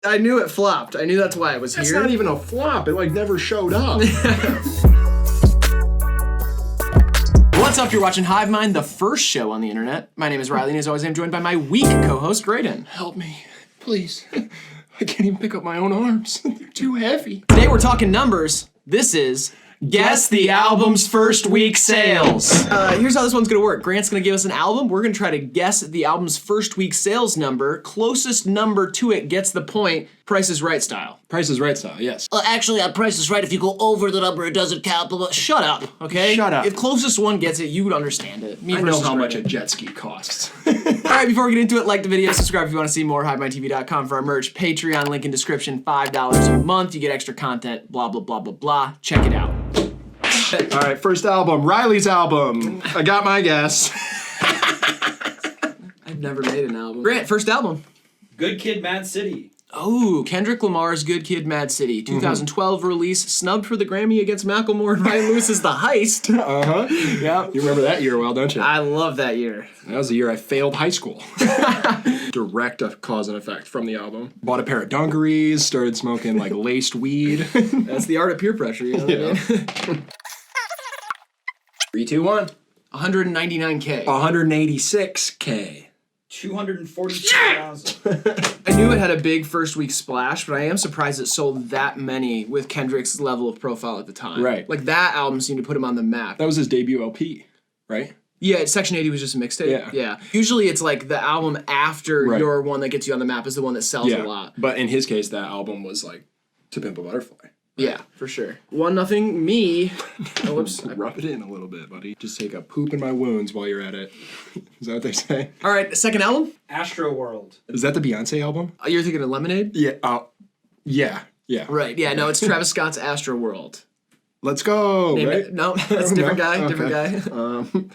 I knew it flopped. I knew that's why it was That's here. not even a flop. It like never showed up. What's up? You're watching HIVEMIND, the first show on the internet. My name is Riley, and as always, I'm joined by my weak co-host, Graydon. Help me, please. I can't even pick up my own arms. They're too heavy. Today we're talking numbers. This is Guess the Album's First Week Sales. Here's how this one's gonna work. Grant's gonna give us an album. We're gonna try to guess the album's first week sales number. Closest number to it gets the point. Price is Right style. Price is Right style, yes. Actually, on Price is Right, if you go over the number, it doesn't count. But shut up, okay? Shut up. If closest one gets it, you would understand it. Me I know versus how much a Graydon. jet ski costs. All right, before we get into it, like the video, subscribe if you want to see more, HiveMindTV.com for our merch, Patreon, link in description, $5 a month. You get extra content, blah, blah, blah, blah, blah. Check it out. All right, first album, Riley's album. I got my guess. I've never made an album. Grant, first album. Good Kid, Mad City. Oh, Kendrick Lamar's Good Kid, Mad City. 2012 release, snubbed for the Grammy against Macklemore and Ryan Lewis's The Heist. Uh-huh. Yep. You remember that year well, don't you? I love that year. That was the year I failed high school. Direct cause and effect from the album. Bought a pair of dungarees, started smoking like laced weed. That's the art of peer pressure, you know what I mean? 3, 2, 1. 199K. 186K. 242,000. I knew it had a big first week splash, but I am surprised it sold that many with Kendrick's level of profile at the time. Right. Like that album seemed to put him on the map. That was his debut LP, right? Yeah, Section 80 was just a mixtape. Yeah. Usually it's like the album after your one that gets you on the map is the one that sells a lot. But in his case, that album was like To Pimp a Butterfly. Yeah, for sure. 1-0, me. Oh, whoops. Rub it in a little bit, buddy. Just take a poop in my wounds while you're at it. Is that what they say? All right, second album? ASTROWORLD. Is that the Beyonce album? You're thinking of Lemonade? Yeah. Yeah. Right, yeah, no, it's Travis Scott's ASTROWORld. Let's go. Right? No, that's a different guy, Okay. different guy.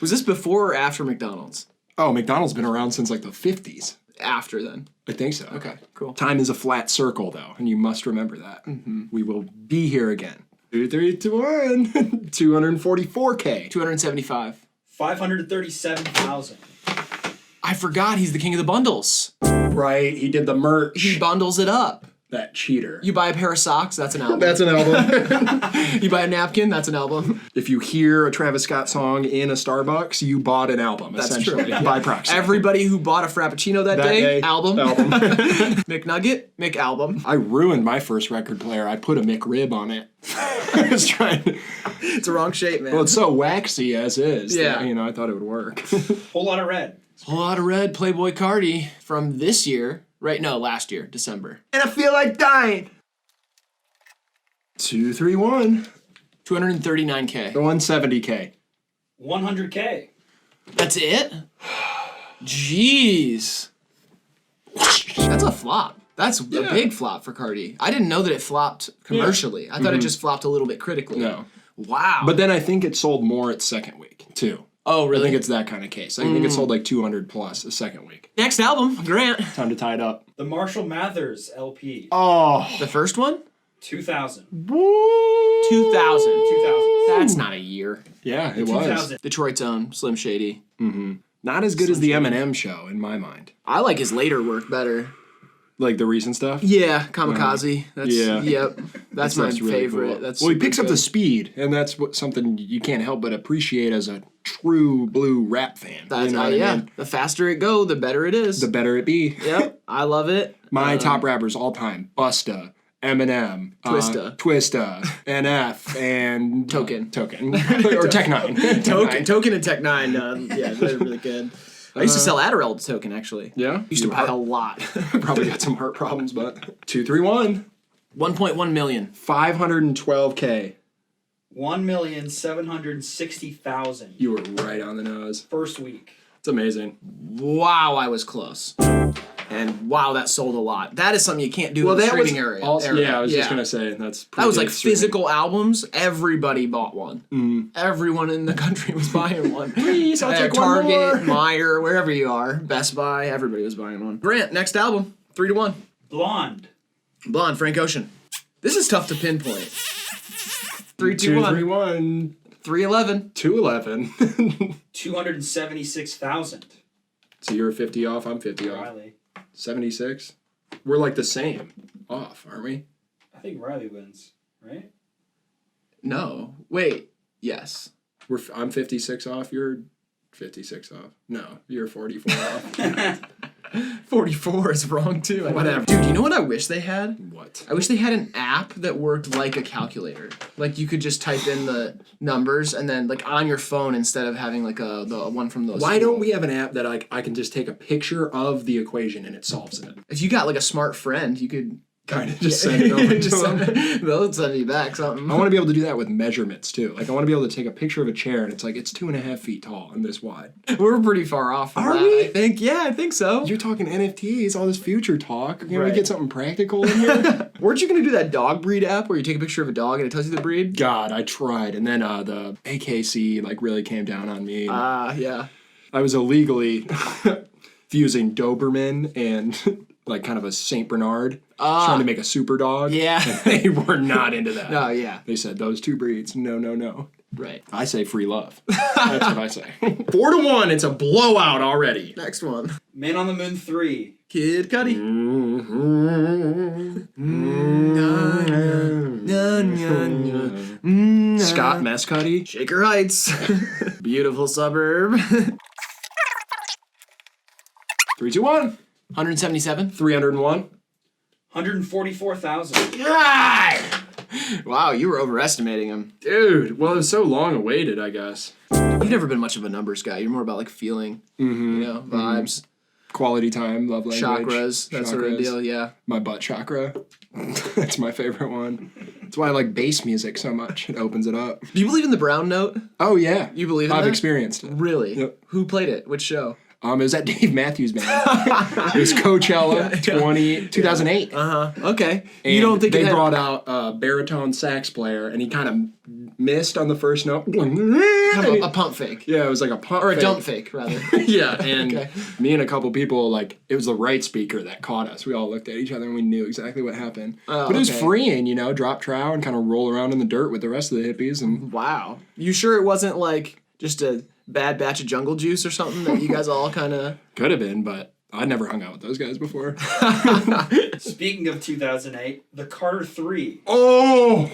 Was this before or after McDonald's? Oh, McDonald's been around since like the 50s. After then. I think so. Okay, cool. Time is a flat circle, though, and you must remember that. We will be here again. 2, 3, 2, 1. 244K. 275. 537,000. I forgot he's the king of the bundles. Right, he did the merch. He bundles it up. That cheater. You buy a pair of socks, that's an album. That's an album. You buy a napkin, that's an album. If you hear a Travis Scott song in a Starbucks, you bought an album, That's essentially, true. by proxy. Everybody who bought a Frappuccino that day, album. McNugget, McAlbum. I ruined my first record player. I put a McRib on it. I was trying to... It's the wrong shape, man. Well, it's so waxy as is. Yeah. That, I thought it would work. Whole Lot of Red. Whole Lot of Red, Playboy Cardi from this year. Right, no, last year, December. And I feel like dying. 2, 3, 1. 239K. 170K. 100K. That's it? Jeez. That's a flop. That's a big flop for Cardi. I didn't know that it flopped commercially. I thought it just flopped a little bit critically. No. Wow. But then I think it sold more its second week, too. Oh, really? I think it's that kind of case. I think it sold like 200 plus the second week. Next album, Grant. Time to tie it up. The Marshall Mathers LP. Oh. The first one? 2000. Woo. 2000. 2000. That's not a year. Yeah, it was. 2000. Detroit's own Slim Shady. Not as good as the Eminem show, in my mind. I like his later work better. Like the recent stuff? Yeah, Kamikaze. That's Yep. That's my Stuff's really favorite. cool. That's well, he super picks up good. the speed, and that's something you can't help but appreciate as a true blue rap fan. That's, you know what I mean? The faster it go, the better it is. The better it be. Yep, I love it. My top rappers all time: Busta, Eminem, Twista. NF, and Token. or Tech Nine. Token and Tech 9, yeah, they're really good. I used to sell Adderall to Token, actually. Yeah, Used to buy a lot. Probably got some heart problems, but 2, 3, 1. 1.1 million. 512K. 1,760,000. You were right on the nose. First week. It's amazing. Wow, I was close. And wow, that sold a lot. That is something you can't do in the streaming area. Yeah, I was just gonna say that's. That was like streaming. physical albums. Everybody bought one. Everyone in the country was buying one. Please, I'll take one Target, more. Meijer, wherever you are, Best Buy, everybody was buying one. Grant, next album, 3 to 1. Blonde. Blonde, Frank Ocean. This is tough to pinpoint. 3, 2, 2, 1. 3, 1. 311. 211. 276,000. So you're 50 off. I'm 50 off. Riley. 76. We're like the same off, aren't we? I think Riley wins, right? No. Wait. Yes. I'm 56 off. You're 56 off. No, you're 44 off. 44 is wrong too. Whatever. Dude, you know what I wish they had? What? I wish they had an app that worked like a calculator. Like you could just type in the numbers and then like on your phone instead of having like the one from those. Why don't we have an app that I can just take a picture of the equation and it solves it? If you got like a smart friend, you could Kind of just send it over just to them. they'll send you back something. I want to be able to do that with measurements too. Like I want to be able to take a picture of a chair and it's like it's 2.5 feet tall and this wide. We're pretty far off from Are that, we? I think. Yeah, I think so. You're talking NFTs, all this future talk. Can we Right. get something practical in here? Weren't you gonna do that dog breed app where you take a picture of a dog and it tells you the breed? God, I tried, and then the AKC like really came down on me. Yeah. I was illegally fusing Doberman and like kind of a Saint Bernard, trying to make a super dog. Yeah. And they were not into that. No, yeah. They said those two breeds. No, no, no. Right. I say free love. That's what I say. 4-1. It's a blowout already. Next one. Man on the Moon 3. Kid Cudi. Scott Mescudi. Shaker Heights. Beautiful suburb. 3, 2, 1. 177. 301. 144,000. God! Wow, you were overestimating him. Dude, well, it was so long awaited, I guess. You've never been much of a numbers guy. You're more about like feeling, you know, vibes, Quality time, love language. chakras, that sort of Chakras. deal. Yeah. My butt chakra. That's my favorite one. That's why I like bass music so much. It opens it up. Do you believe in the brown note? Oh, yeah. You believe in I've that? experienced it. Really? Yep. Who played it? Which show? It was at Dave Matthews Band. It was Coachella 2008. Okay. And you don't think they it had- brought out a baritone sax player, and he kind of missed on the first note. a pump fake? Yeah, it was like a pump Or a fake. dump fake, rather. Yeah, and Okay. me and a couple people, like, it was the right speaker that caught us. We all looked at each other and we knew exactly what happened. Oh, but it was okay. freeing, you know, drop trow and kind of roll around in the dirt with the rest of the hippies. And Wow. You sure it wasn't like just a bad batch of jungle juice or something that you guys all kind of... could have been, but I'd never hung out with those guys before. Speaking of 2008, the Carter 3. Oh!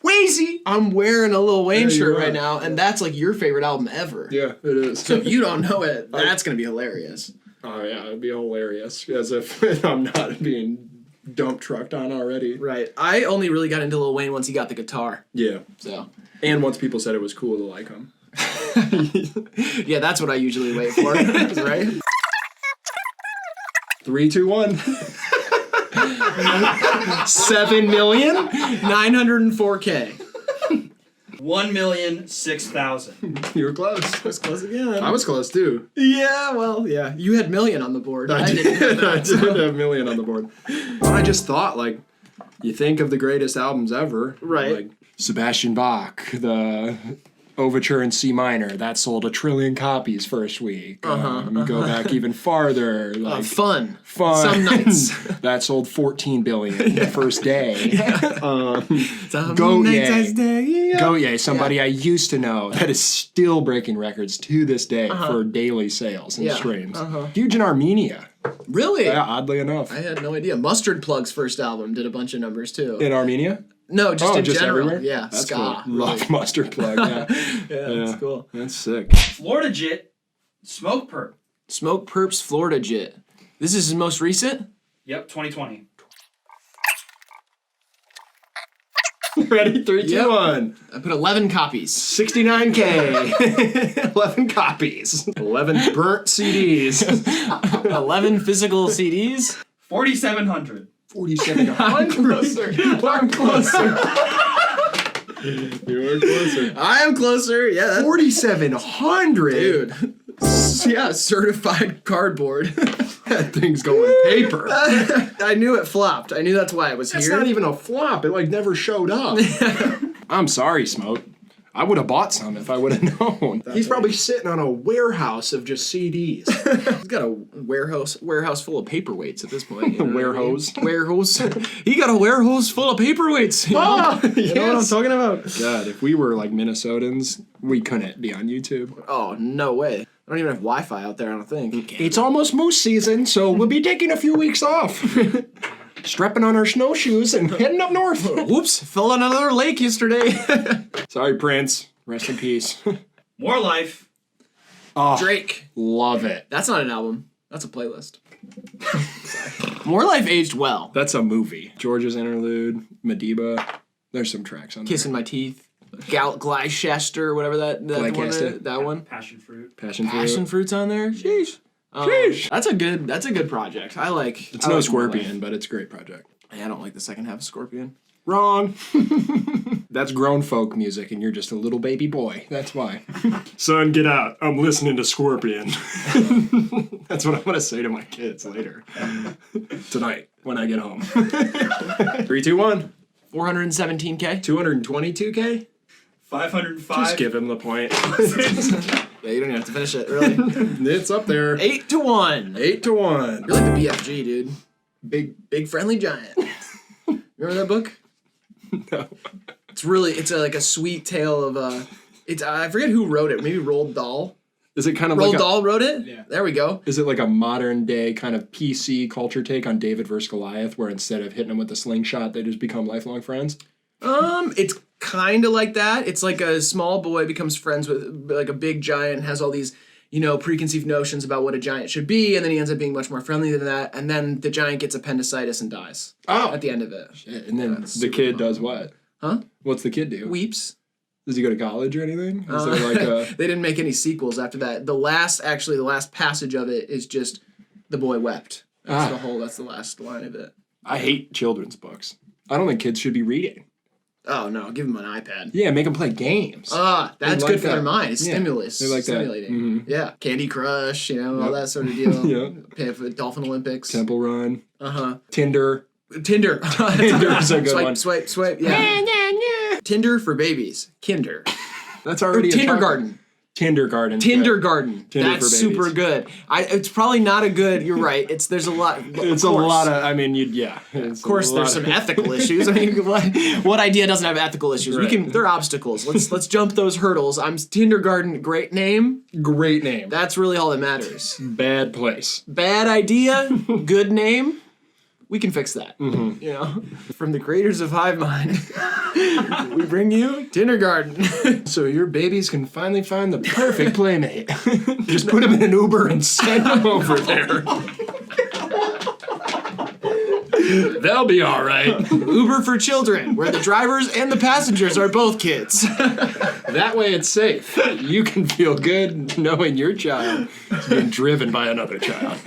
Wheezy! I'm wearing a Lil Wayne Yeah, you shirt are. right now, and that's like your favorite album ever. Yeah, it is. So if you don't know it, that's going to be hilarious. Oh, yeah, it'd be hilarious. As if I'm not being dump trucked on already. Right. I only really got into Lil Wayne once he got the guitar. Yeah. So... And once people said it was cool to like him. Yeah, that's what I usually wait for, right? 3, 2, 1. 7 million? 904K. 1,006,000. You were close. That's close again. I was close too. Yeah, well, yeah. You had million on the board. I didn't have that, I did so- have million on the board. Well, I just thought, like, you think of the greatest albums ever. Right. Like Sebastian Bach, the Overture in C minor, that sold 1 trillion copies first week. Go back even farther. Like, Fun. Fun. Some nights. That sold 14 billion the first day. Some Go nights Yay. I stay up. Go Yay, somebody I used to know that is still breaking records to this day for daily sales and Yeah. streams. Huge in Armenia. Really? Yeah, oddly enough. I had no idea. Mustard Plug's first album did a bunch of numbers too. In Armenia? No, just in just general. everywhere? Yeah, That's ska. cool. Love Mustard Plug, yeah. That's cool. That's sick. Florida Jit. Smoke Perp. Smoke Perps Florida Jit. This is his most recent? Yep, 2020. Ready? 3, 2, Yep. 1. I put 11 copies. 69K. 11 copies. 11 burnt CDs. 11 physical CDs. 4,700. 4,700. I'm closer. I'm closer. You are closer. I am closer. Yeah, that's 4,700? dude. Yeah, certified cardboard. That thing's going paper. I knew it flopped. I knew that's why it was That's here. not even a flop. It like never showed up. I'm sorry, Smoke. I would have bought some if I would have known. He's probably sitting on a warehouse of just CDs. He's got a warehouse full of paperweights at this point. The warehouse. Warehouse. He got a warehouse full of paperweights. You know? You know what I'm yes. talking about? God, if we were like Minnesotans, we couldn't be on YouTube. Oh, no way. don't even have Wi-Fi out there, I don't think. It's almost moose season, so we'll be taking a few weeks off. Strapping on our snowshoes and heading up north. Whoops, fell on another lake yesterday. Sorry, Prince. Rest in peace. More life. Oh, Drake. love it. That's not an album. That's a playlist. Sorry. More Life aged well. That's a movie. George's Interlude, Madiba. There's some tracks on there. Kissing My Teeth. Glycester, whatever that one Glycester. is. That one. Passion fruit. Passion fruit's on there. Sheesh. That's a good project. I like. It's I no like Scorpion, but it's a great project. I don't like the second half of Scorpion. Wrong. That's grown folk music, and you're just a little baby boy. That's why. Son, get out. I'm listening to Scorpion. That's what I'm going to say to my kids later. Tonight, when I get home. 3, 2, 1. 417K. 222K? 505. Just give him the point. Yeah, you don't even have to finish it, really. It's up there. 8-1. 8-1. You're like the BFG, dude. Big friendly giant. Remember that book? No. It's like a sweet tale of I forget who wrote it. Maybe Roald Dahl. Is it kind of Roald like Dahl wrote it? Yeah. There we go. Is it like a modern day kind of PC culture take on David versus Goliath, where instead of hitting them with the slingshot, they just become lifelong friends? It's kind of like that. It's like a small boy becomes friends with like a big giant and has all these, preconceived notions about what a giant should be, and then he ends up being much more friendly than that, and then the giant gets appendicitis and dies. Oh. At the end of it. Shit. And then That's the super kid fun. does what? Huh? What's the kid do? Weeps. Does he go to college or anything? Is there like a... They didn't make any sequels after that. The last passage of it is just the boy wept. That's the last line of it. I hate children's books. I don't think kids should be reading. Oh no, give them an iPad. Yeah, make them play games. That's They like good for that. their mind. It's Yeah, stimulus. they like that. Stimulating. Mhm. Yeah. Candy Crush, all that sort of deal. Yeah. Pay for Dolphin Olympics. Temple Run. Uh-huh. Tinder. Tinder. Tinder's a good swipe, one. Swipe. Yeah. Tinder for babies. Kinder. That's already a Kindergarten. Kindergarten. Kindergarten. Tinder That's for babies. super good. It's probably not a good. You're right. There's a lot. It's a lot of. I mean, Of course, there's some ethical issues. I mean, what idea doesn't have ethical issues? Right. They're obstacles. Let's jump those hurdles. I'm Kindergarten. Great name. Great name. That's really all that matters. Bad place. Bad idea. Good name. We can fix that. From the creators of HIVEMIND, we bring you Kindergarten. So your babies can finally find the perfect playmate. Just put them in an Uber and send them over there. They'll be all right. Uber for children, where the drivers and the passengers are both kids. That way it's safe. You can feel good knowing your child is being driven by another child.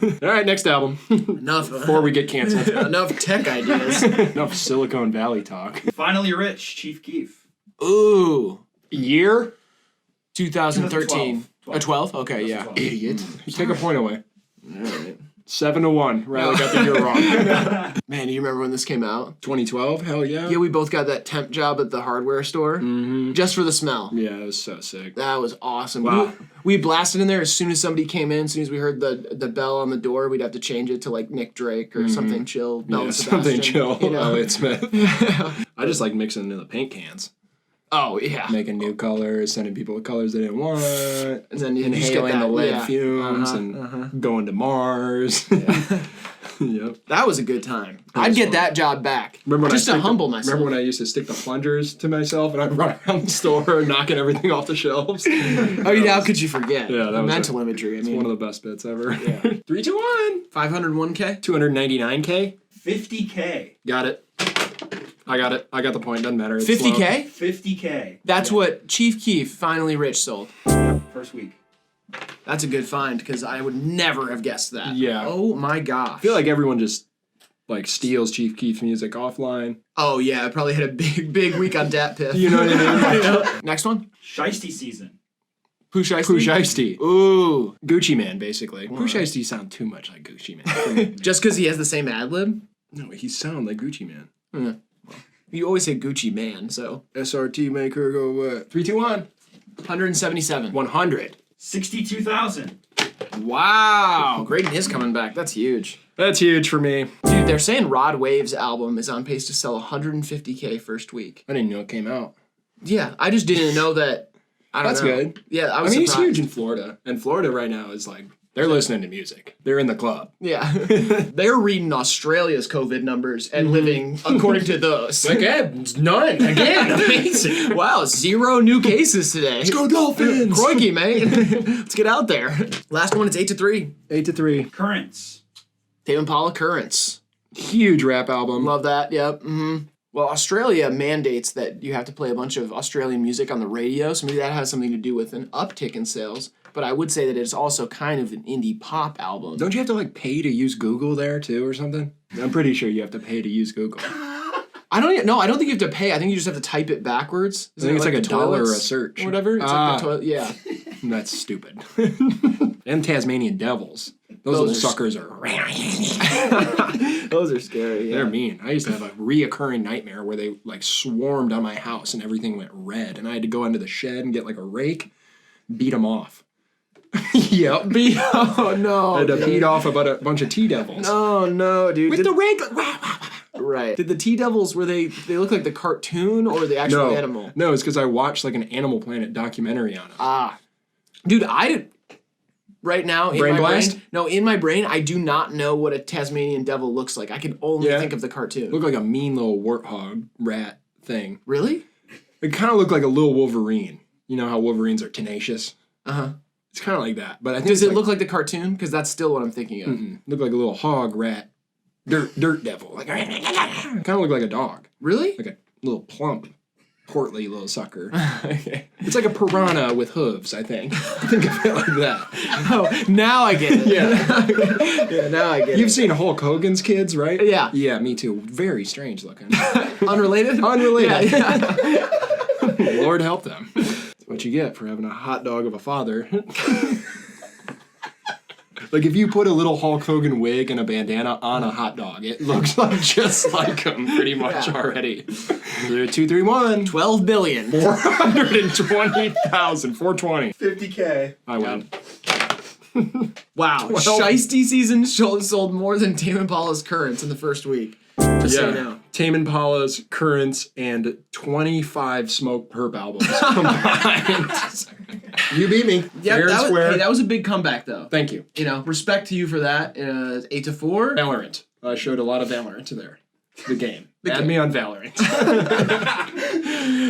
All right, next album. Enough. Before we get canceled. Enough tech ideas. Enough Silicon Valley talk. Finally Rich, Chief Keef. Ooh. Year? 2013. 12. 12? Okay, yeah. 12. Idiot. You take a point away. All right. 7-1. Riley got the year wrong. Man, do you remember when this came out? 2012? Hell yeah. Yeah, we both got that temp job at the hardware store. Mm-hmm. Just for the smell. Yeah, it was so sick. That was awesome. Wow. We blasted in there as soon as somebody came in. As soon as we heard the bell on the door, we'd have to change it to like Nick Drake or something chill. Bell and Something Sebastian, chill. You know? Elliott Smith. I just like mixing into the paint cans. Oh, yeah. Making new colors, sending people with colors they didn't want. And then you just get Inhaling the that, lead yeah. fumes and going to Mars. Yep. That was a good time. I'd get that job back. Remember when just to humble myself. Remember when I used to stick the plungers to myself and I'd run around the store knocking everything off the shelves? How could you forget? Yeah, that the was mental imagery. I mean, one of the best bits ever. Yeah. 3, 2, 1. 501K? 299K. 50K. Got it. I got it. I got the point. Doesn't matter. It's 50K? 50K. That's what Chief Keef finally Rich sold. First week. That's a good find because I would never have guessed that. Yeah. Oh my gosh. I feel like everyone just like steals Chief Keef's music offline. Oh yeah, I probably had a big week on Dat Piff. You know what I mean? Next one. Shiesty season. Pooh Shiesty? Pooh Shiesty. Ooh. Gucci Man, basically. Pooh Shiesty sound too much like Gucci Man. Just because he has the same ad lib? No, he sound like Gucci Man. Yeah. You always say Gucci Man, so. SRT maker go what? 3, 2, 1. 177. 100. 62,000. Wow. Graydon is coming back. That's huge. That's huge for me. Dude, they're saying Rod Wave's album is on pace to sell 150K first week. I didn't know it came out. Yeah, I just didn't know that I don't That's know. good. Yeah, I I was mean, he's surprised. huge in Florida. And Florida right now is like, they're listening to music. They're in the club. Yeah. They're reading Australia's COVID numbers and living according to those. Again, none. Again, amazing. Wow, 0 new cases today. Let's go Dolphins. Crikey, mate. Let's get out there. Last one, it's 8-3. 8-3. Currents. Tame Impala Currents. Huge rap album. Love that, yep. Mm-hmm. Well, Australia mandates that you have to play a bunch of Australian music on the radio, so maybe that has something to do with an uptick in sales. But I would say that it's also kind of an indie pop album. Don't you have to like pay to use Google there too or something? I'm pretty sure you have to pay to use Google. I don't think you have to pay. I think you just have to type it backwards. I think it's like the $1 a toilets search. or whatever. It's like the toilet. Yeah. That's stupid. Them Tasmanian devils. Those little suckers are. Those are scary. Yeah. They're mean. I used to have a reoccurring nightmare where they like swarmed on my house and everything went red, and I had to go into the shed and get like a rake, beat them off. Yep. Oh no. I had to beat off about a bunch of T-devils. Oh no, dude. With the rake. Right. Did the T-devils, they look like the cartoon or the actual animal? No, it's because I watched like an Animal Planet documentary on it. Ah. Dude, right now in Brain my blast? brain, no, in my brain, I do not know what a Tasmanian devil looks like. I can only think of the cartoon. Looked like a mean little warthog rat thing. Really? It kind of looked like a little Wolverine. You know how Wolverines are tenacious? Uh-huh. It's kind of like that. But I think Does it look like the cartoon? Because that's still what I'm thinking of. Look like a little hog rat. Dirt devil. Like kind of look like a dog. Really? Like a little plump, portly little sucker. Okay. It's like a piranha with hooves, I think. Think of it like that. Oh, now I get it. Yeah. Yeah, now I get it. You've seen Hulk Hogan's kids, right? Yeah. Yeah, me too. Very strange looking. Unrelated? Unrelated. Yeah. Lord help them. That's what you get for having a hot dog of a father. Like if you put a little Hulk Hogan wig and a bandana on a hot dog, it looks like just like him pretty much already. 231. 12 billion. 420,000. 420. 50K. I win. Wow. 12. Shiesty season sold more than Tame Impala's Currents in the first week. Just so you know. Tame Impala's Currents and 25 Smoke Perp albums combined. You beat me. Yeah, Fair and square. that was a big comeback, though. Thank you. You know, respect to you for that. 8-4. Valorant. I showed a lot of Valorant there. The game. Add me on Valorant.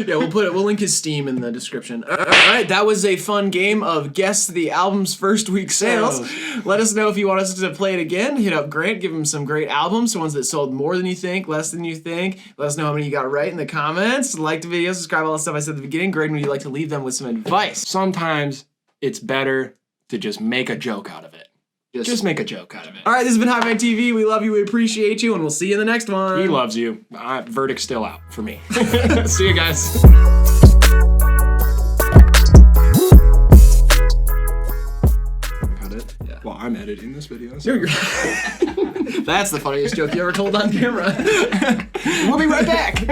Yeah, we'll link his Steam in the description. All right, that was a fun game of guess the album's first week sales. Let us know if you want us to play it again. Hit up Grant, give him some great albums, the ones that sold more than you think, less than you think. Let us know how many you got right in the comments. Like the video, subscribe, all the stuff I said at the beginning. Graydon, would you like to leave them with some advice? Sometimes it's better to just make a joke out of it. Just make a joke out of it. All right, this has been HIVEMIND TV. We love you, we appreciate you, and we'll see you in the next one. He loves you. Verdict's still out for me. See you guys. Cut it? Yeah. Well, I'm editing this video. So. That's the funniest joke you ever told on camera. We'll be right back.